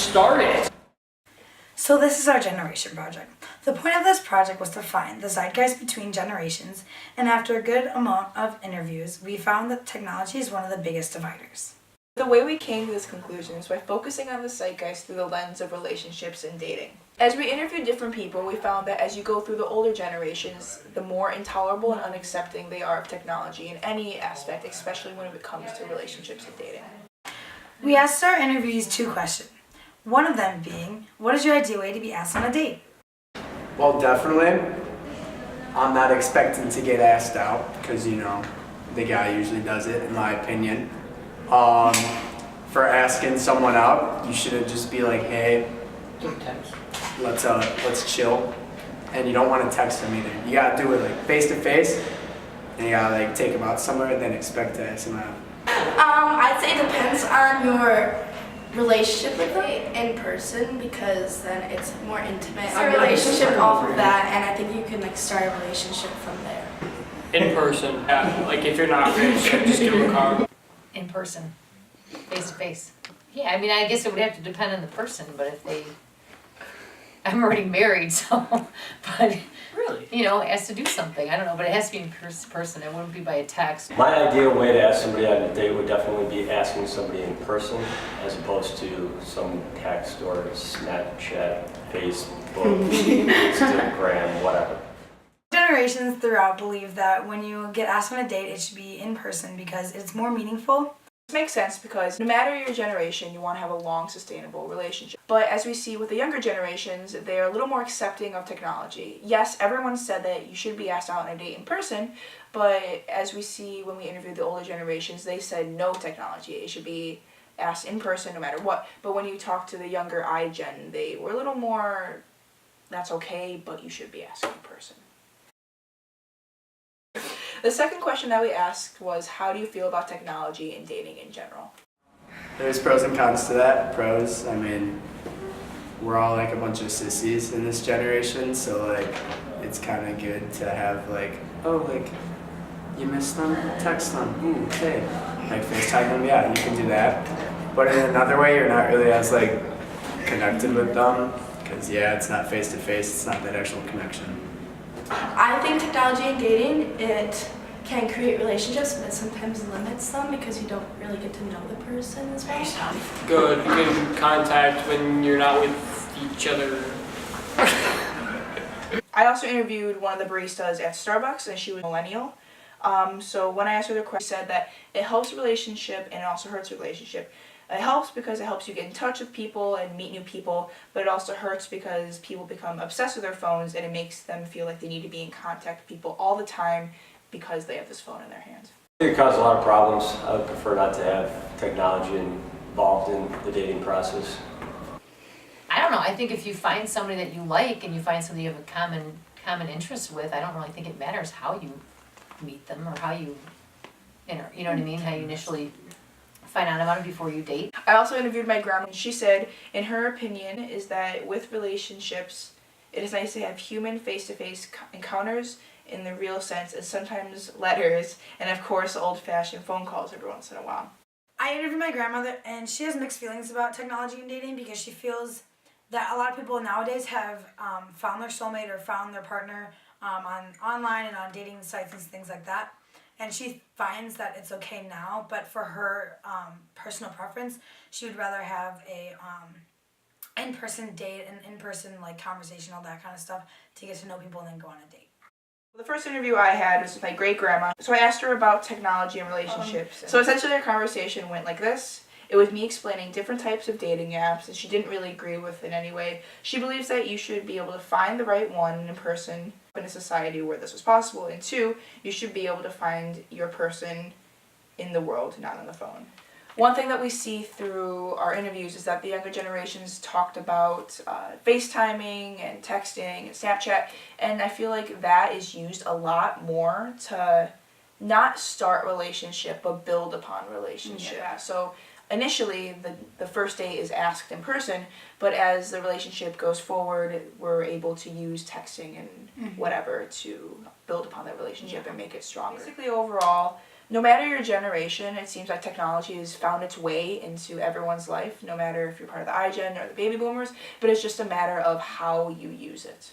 start it. So this is our generation project. The point of this project was to find the zeitgeist between generations, and after a good amount of interviews, we found that technology is one of the biggest dividers. The way we came to this conclusion is by focusing on the zeitgeist through the lens of relationships and dating. As we interviewed different people, we found that as you go through the older generations, the more intolerable and unaccepting they are of technology in any aspect, especially when it comes to relationships and dating. We asked our interviewees 2 questions. One of them being, what is your ideal way to be asked on a date? Well, definitely. I'm not expecting to get asked out because, the guy usually does it, in my opinion. For asking someone out, you shouldn't just be like, hey, let's chill. And you don't want to text them either. You gotta do it like face to face, and you gotta like take them out somewhere and then expect to ask them out. I'd say it depends on your relationship with them in person, because then it's more intimate. A relationship off of that, and I think you can start a relationship from there. In person, like if you're not ready, just give them a card. In person, face to face. Yeah, I mean, I guess it would have to depend on the person, but I'm already married, so, but, Really? it has to do something, I don't know, but it has to be in person, it wouldn't be by a text. My ideal way to ask somebody on a date would definitely be asking somebody in person, as opposed to some text or Snapchat, Facebook, Instagram, whatever. Generations throughout believe that when you get asked on a date, it should be in person because it's more meaningful. This makes sense because no matter your generation, you want to have a long, sustainable relationship. But as we see with the younger generations, they're a little more accepting of technology. Yes, everyone said that you should be asked out on a date in person, but as we see when we interviewed the older generations, they said no technology. It should be asked in person no matter what. But when you talk to the younger iGen, they were a little more, that's okay, but you should be asked in person. The second question that we asked was, how do you feel about technology and dating in general? There's pros and cons to that. Pros, I mean, we're all like a bunch of sissies in this generation, so like it's kind of good to have like, oh, like you missed them, text them, ooh, hey, like FaceTime them, yeah, you can do that. But in another way, you're not really as like connected with them because it's not face to face, it's not that actual connection. I think technology and dating, it can create relationships, but it sometimes limits them because you don't really get to know the person as well. Good, good contact when you're not with each other. I also interviewed one of the baristas at Starbucks, and she was a millennial. So when I asked her the question, she said that it helps a relationship and it also hurts a relationship. It helps because it helps you get in touch with people and meet new people, but it also hurts because people become obsessed with their phones and it makes them feel like they need to be in contact with people all the time because they have this phone in their hands. It causes a lot of problems. I would prefer not to have technology involved in the dating process. I don't know, I think if you find somebody that you like and you find somebody you have a common interest with, I don't really think it matters how you meet them or how you know what I mean, how you initially find out about it before you date. I also interviewed my grandma, and she said, in her opinion, is that with relationships, it is nice to have human face-to-face encounters in the real sense, and sometimes letters, and of course old-fashioned phone calls every once in a while. I interviewed my grandmother, and she has mixed feelings about technology and dating because she feels that a lot of people nowadays have found their soulmate or found their partner online and on dating sites and things like that. And she finds that it's okay now, but for her personal preference, she would rather have a in-person date, an in-person conversation, all that kind of stuff, to get to know people and then go on a date. The first interview I had was with my great-grandma, so I asked her about technology and relationships. So essentially our conversation went like this. It was me explaining different types of dating apps, and she didn't really agree with it in any way. She believes that you should be able to find the right one in person in a society where this was possible, and 2, you should be able to find your person in the world, not on the phone. One thing that we see through our interviews is that the younger generations talked about FaceTiming and texting and Snapchat, and I feel like that is used a lot more to not start relationship, but build upon relationship. Yeah. So initially, the first date is asked in person, but as the relationship goes forward, we're able to use texting and whatever to build upon that relationship and make it stronger. Basically, overall, no matter your generation, it seems like technology has found its way into everyone's life, no matter if you're part of the iGen or the baby boomers, but it's just a matter of how you use it.